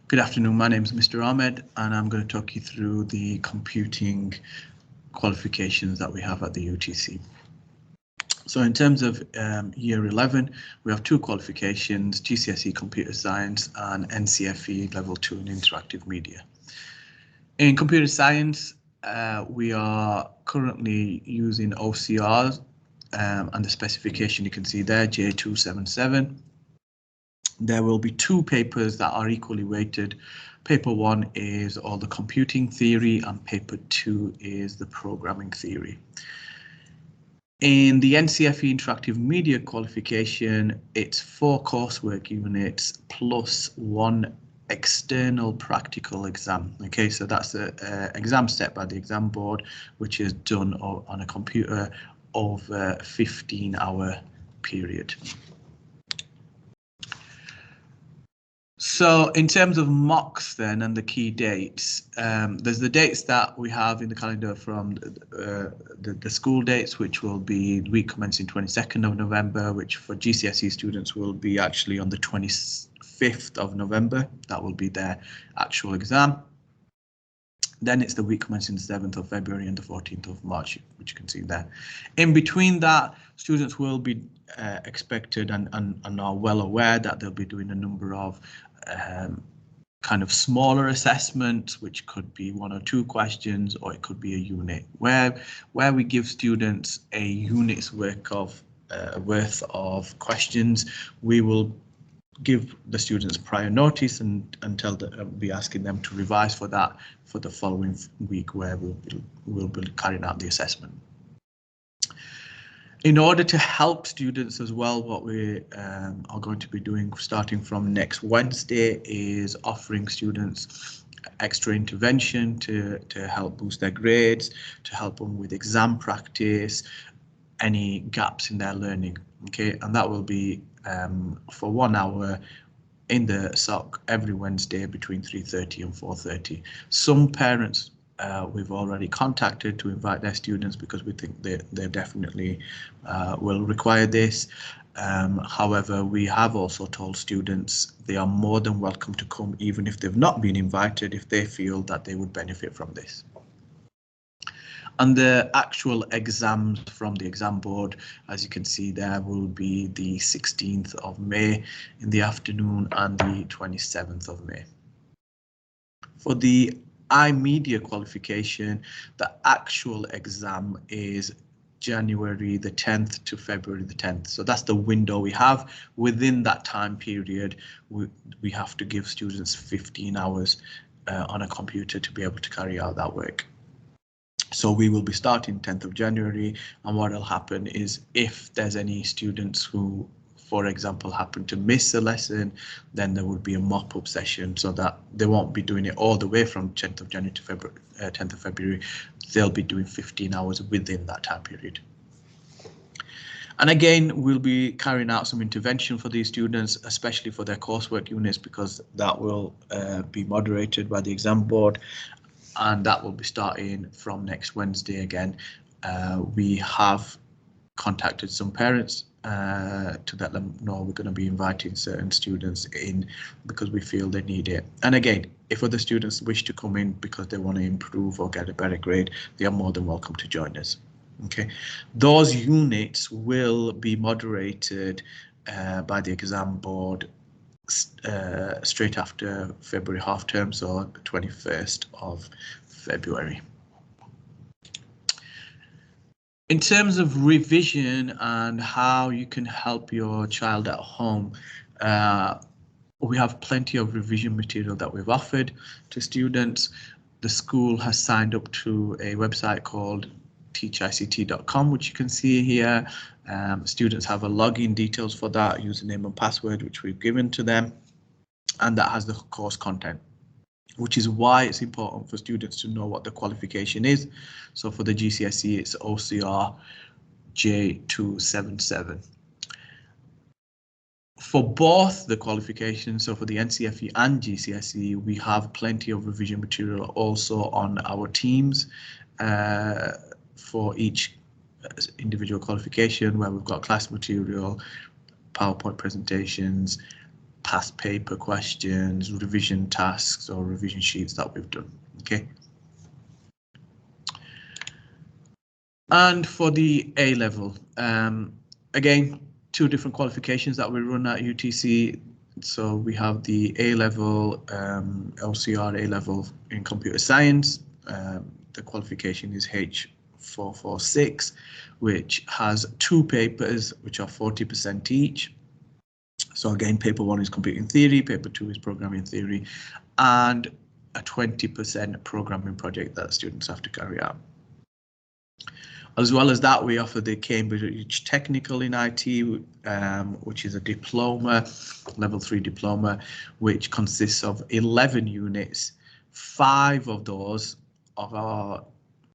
Good afternoon, my name is Mr. Ahmed and I'm going to talk you through the computing qualifications that we have at the UTC. So in terms of year 11, we have two qualifications, GCSE Computer Science and NCFE Level 2 in Interactive Media. In computer science, we are currently using OCRs and the specification you can see there, Y11&Y13. There will be two papers that are equally weighted. Paper 1 is all the computing theory and paper 2 is the programming theory. In the NCFE Interactive Media qualification, it's 4 coursework units plus 1 external practical exam. Okay, so that's an exam set by the exam board, which is done on a computer over a 15-hour period. So in terms of mocks then and the key dates, there's the dates that we have in the calendar from the school dates, which will be the week commencing 22nd of November, which for GCSE students will be actually on the 25th of November. That will be their actual exam. Then it's the week commencing the 7th of February and the 14th of March, which you can see there. In between that, students will be expected and are well aware that they'll be doing a number of kind of smaller assessments, which could be 1 or 2 questions, or it could be a unit, where we give students a unit's worth of questions. We will give the students prior notice and be asking them to revise for that for the following week, where we'll be carrying out the assessment. In order to help students as well, what we are going to be doing starting from next Wednesday is offering students extra intervention to help boost their grades, to help them with exam practice, any gaps in their learning. Okay, and that will be for 1 hour in the SOC every Wednesday between 3:30 and 4:30. Some parents we've already contacted to invite their students because we think they definitely will require this. However, we have also told students they are more than welcome to come, even if they've not been invited, if they feel that they would benefit from this. And the actual exams from the exam board, as you can see there, will be the 16th of May in the afternoon and the 27th of May. For the iMedia qualification, the actual exam is January the 10th to February the 10th. So that's the window we have. Within that time period, we have to give students 15 hours on a computer to be able to carry out that work. So we will be starting 10th of January, and what will happen is if there's any students who, for example, happen to miss a lesson, then there would be a mop-up session so that they won't be doing it all the way from 10th of January to 10th of February. They'll be doing 15 hours within that time period. And again, we'll be carrying out some intervention for these students, especially for their coursework units, because that will be moderated by the exam board. And that will be starting from next Wednesday again. We have contacted some parents to let them know we're going to be inviting certain students in because we feel they need it. And again, if other students wish to come in because they want to improve or get a better grade, they are more than welcome to join us. Okay, those units will be moderated by the exam board straight after February half term, so the 21st of February. In terms of revision and how you can help your child at home, we have plenty of revision material that we've offered to students. The school has signed up to a website called teachict.com, which you can see here. Students have a login details for that, username and password, which we've given to them, and that has the course content, which is why it's important for students to know what the qualification is. So for the GCSE, it's OCR J277. For both the qualifications, so for the NCFE and GCSE, we have plenty of revision material also on our teams for each individual qualification, where we've got class material, PowerPoint presentations, past paper questions, revision tasks or revision sheets that we've done. Okay. And for the A level, again, two different qualifications that we run at UTC. So we have the A level, LCR A level in computer science. The qualification is H446, which has 2 papers, which are 40% each. So again, paper 1 is computing theory, paper 2 is programming theory, and a 20% programming project that students have to carry out. As well as that, we offer the Cambridge Technical in IT, which is a diploma, level 3 diploma, which consists of 11 units. 5 of those are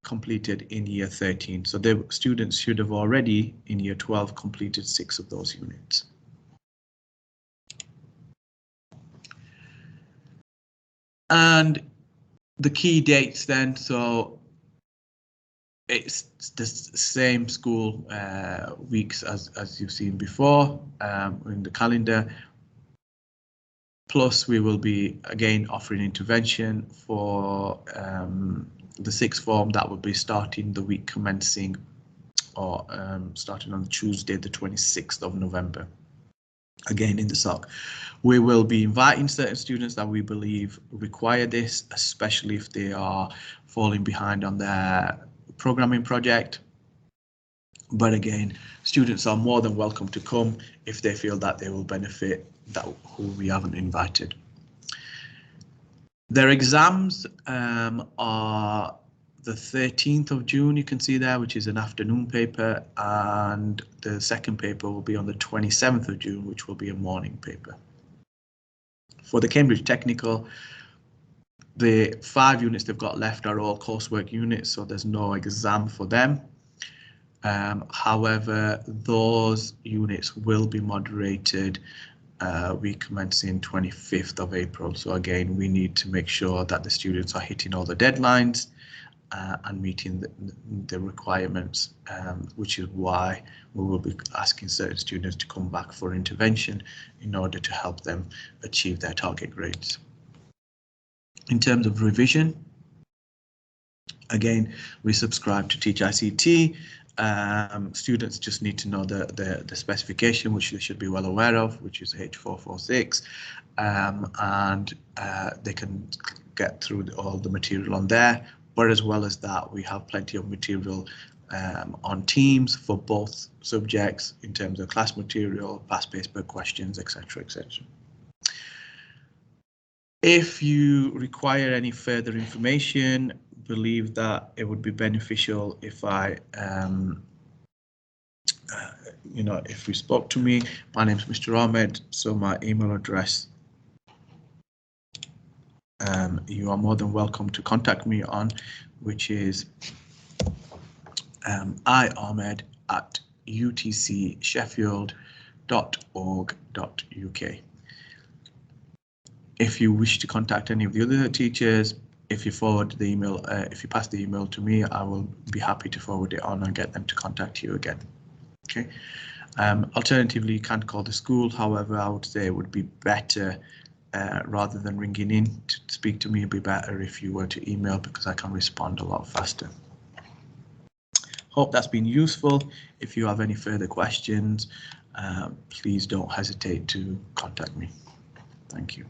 completed in year 13. So the students should have already in year 12 completed 6 of those units. And the key dates then, so it's the same school weeks as you've seen before in the calendar. Plus, we will be again offering intervention for the 6th form that will be starting the week commencing or starting on Tuesday, the 26th of November. Again, in the SOC. We will be inviting certain students that we believe require this, especially if they are falling behind on their programming project. But again, students are more than welcome to come if they feel that they will benefit that who we haven't invited. Their exams are the 13th of June, you can see there, which is an afternoon paper, and the second paper will be on the 27th of June, which will be a morning paper. For the Cambridge Technical, the 5 units they've got left are all coursework units, so there's no exam for them. However, those units will be moderated week commencing 25th of April. So again, we need to make sure that the students are hitting all the deadlines and meeting the requirements, which is why we will be asking certain students to come back for intervention in order to help them achieve their target grades. In terms of revision, again, we subscribe to Teach ICT. Students just need to know the specification, which they should be well aware of, which is H446, and they can get through all the material on there. But as well as that, we have plenty of material on Teams for both subjects in terms of class material, past paper questions, etc., etc. If you require any further information, believe that it would be beneficial if I, if you spoke to me. My name is Mr. Ahmed, so my email address, you are more than welcome to contact me on, which is iahmed@utcsheffield.org.uk. If you wish to contact any of the other teachers, if you forward the email, if you pass the email to me, I will be happy to forward it on and get them to contact you again. Okay. Alternatively, you can call the school. However, I would say it would be better rather than ringing in to speak to me. It'd be better if you were to email because I can respond a lot faster. Hope that's been useful. If you have any further questions, please don't hesitate to contact me. Thank you.